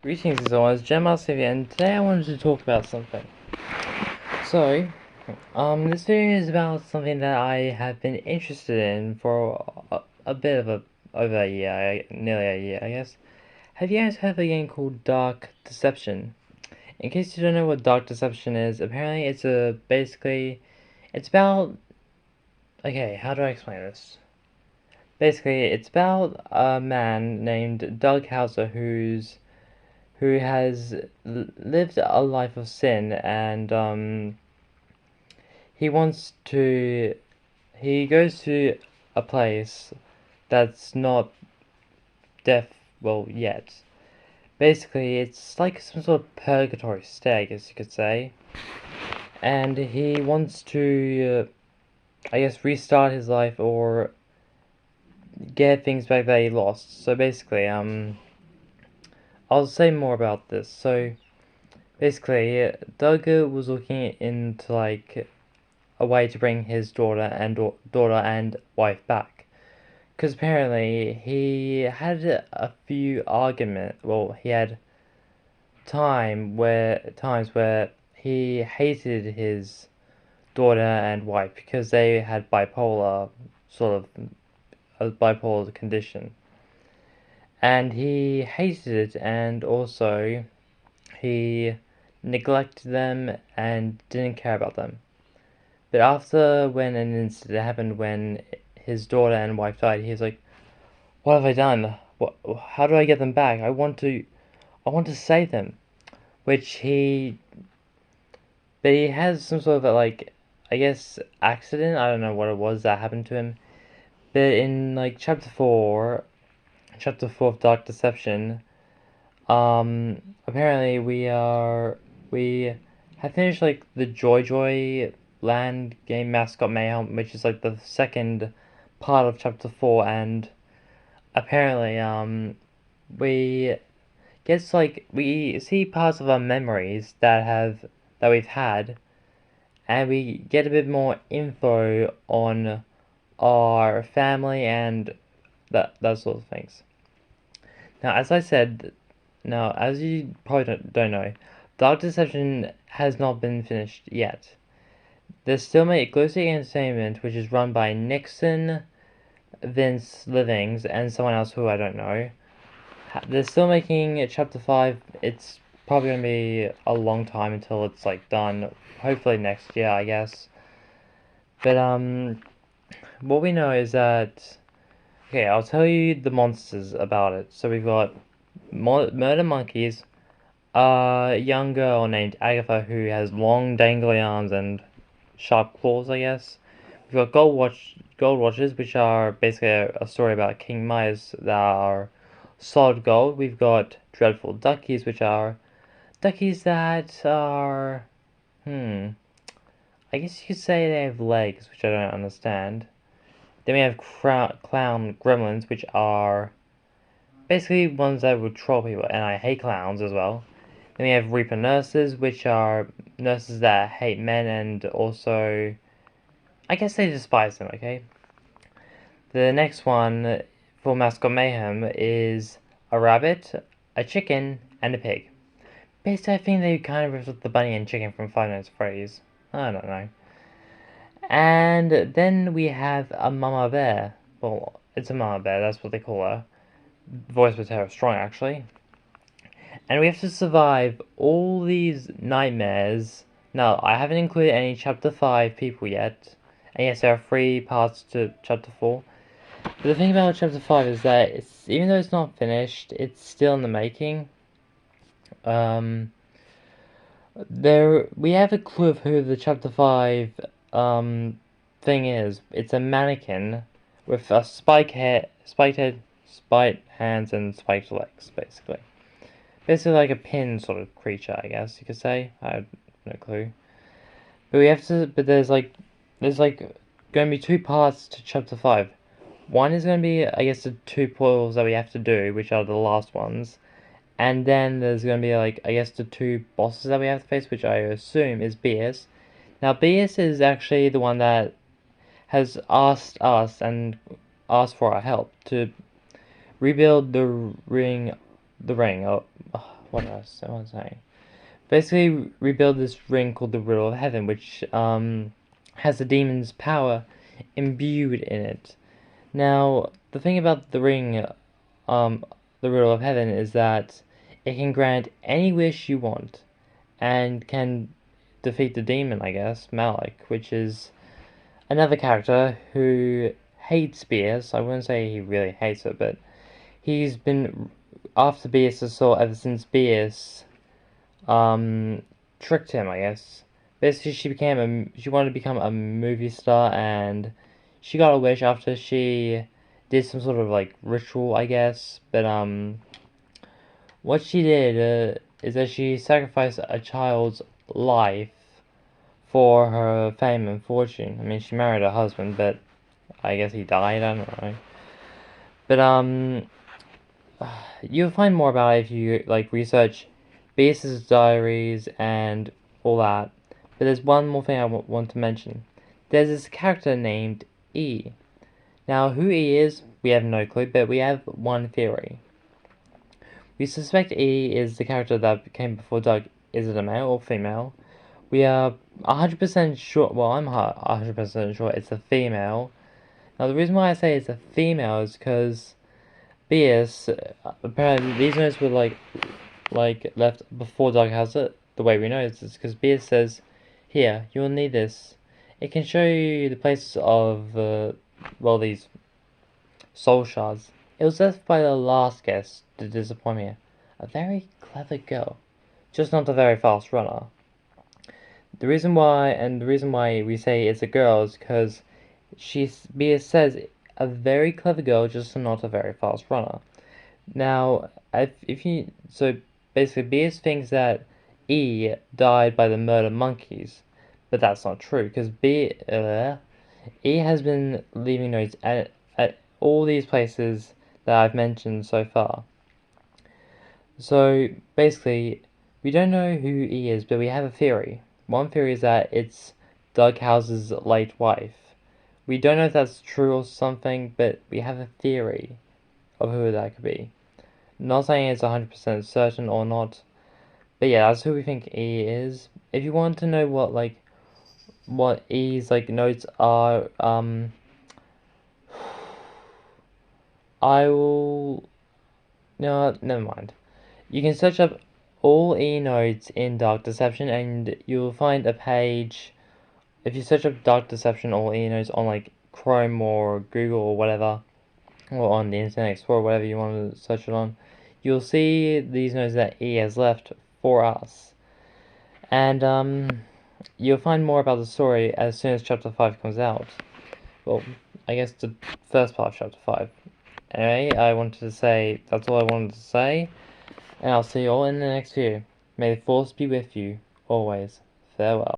Greetings everyone, it's Gemma here, and today I wanted to talk about something. So, this video is about something that I have been interested in for a bit of over a year, nearly a year, I guess. Have you guys heard of a game called Dark Deception? In case you don't know what Dark Deception is, apparently it's about, okay, how do I explain this? Basically, it's about a man named Doug Hauser who has lived a life of sin, and he wants to he goes to a place that's not death well yet. Basically, it's like some sort of purgatory state, I guess you could say, and he wants to I guess restart his life or get things back that he lost. So basically, I'll say more about this. So basically, Doug was looking into like a way to bring his daughter and wife back. Because apparently he had a few arguments. Well, he had times where he hated his daughter and wife because they had sort of a bipolar condition, and he hated it, and also he neglected them and didn't care about them. But after when an incident happened when his daughter and wife died, he's like, "What have I done? What? How do I get them back? I want to save them." Which but he has some sort of like, I guess accident. I don't know what it was that happened to him. But in like chapter four of Dark Deception, apparently we have finished like the Joy Land game Mascot Mayhem, which is like the second part of chapter four, and apparently we we see parts of our memories that we've had, and we get a bit more info on our family and that sort of things. Now, as I said, now as you probably don't know, Dark Deception has not been finished yet. There's still Glossier Entertainment, which is run by Nixon, Vince Livings, and someone else who I don't know. They're still making Chapter 5. It's probably going to be a long time until it's like done. Hopefully next year, I guess. But what we know is that, okay, I'll tell you the monsters about it. So we've got murder monkeys, a young girl named Agatha who has long dangly arms and sharp claws, I guess. We've got gold watches, which are basically a story about King Midas that are solid gold. We've got dreadful duckies, which are duckies that are I guess you could say they have legs, which I don't understand. Then we have clown gremlins, which are basically ones that would troll people, and I hate clowns as well. Then we have Reaper nurses, which are nurses that hate men and also, I guess they despise them, okay? The next one for Mascot Mayhem is a rabbit, a chicken, and a pig. Basically, I think they kind of ripped up the bunny and chicken from Five Nights at Freddy's. I don't know. And then we have a mama bear. Well, it's a mama bear, that's what they call her. Voiced by Tara Strong, actually. And we have to survive all these nightmares. No, I haven't included any Chapter 5 people yet. And yes, there are 3 parts to Chapter 4. But the thing about Chapter 5 is that even though it's not finished, it's still in the making. We have a clue of who the Chapter 5 thing is. It's a mannequin with a spiked head, spiked hands, and spiked legs, basically. Basically like a pin sort of creature, I guess you could say. I have no clue. But there's going to be 2 parts to Chapter 5. One is going to be, I guess, the 2 portals that we have to do, which are the last ones. And then there's going to be, like, I guess the 2 bosses that we have to face, which I assume is BS. Now, BS is actually the one that has asked us and for our help to rebuild the ring. what else am I saying? Basically, rebuild this ring called the Riddle of Heaven, which has the demon's power imbued in it. Now, the thing about the ring, the Riddle of Heaven, is that it can grant any wish you want, and can defeat the demon, I guess, Malik, which is another character who hates Beerus. I wouldn't say he really hates it, but he's been after Beerus' soul ever since Beerus tricked him, I guess. Basically, she wanted to become a movie star, and she got a wish after she did some sort of like ritual, I guess. But what she did is that she sacrificed a child's life for her fame and fortune. I mean, she married her husband, but I guess he died. I don't know. But you'll find more about it if you like research Beerus's diaries and all that. But there's one more thing I want to mention. There's this character named E. Now, who E is, we have no clue, but we have one theory. We suspect E is the character that came before Doug. Is it a male or female? We are 100% sure, well, I'm 100% sure it's a female. Now, the reason why I say it's a female is because Beerus, apparently these notes were like left before Doug has it. The way we know is because Beerus says, "Here, you will need this. It can show you the places of these soul shards. It was left by the last guest to disappoint me. A very clever girl, just not a very fast runner." The reason why we say it's a girl is because Beerus says a very clever girl, just not a very fast runner. Now, so basically, Beerus thinks that E died by the murder monkeys, but that's not true because E has been leaving notes at all these places that I've mentioned so far. So basically, we don't know who E is, but we have a theory. One theory is that it's Doug House's late wife. We don't know if that's true or something, but we have a theory of who that could be. Not saying it's 100% certain or not, but yeah, that's who we think E is. If you want to know what E's notes are, I will. No, never mind. You can search up all E nodes in Dark Deception, and you'll find a page. If you search up Dark Deception all E nodes on Chrome or Google or whatever, or on the Internet Explorer, whatever you want to search it on, you'll see these nodes that E has left for us. And you'll find more about the story as soon as Chapter 5 comes out. Well, I guess the first part of Chapter 5. Anyway, I wanted to say, that's all I wanted to say, and I'll see you all in the next video. May the Force be with you, always. Farewell.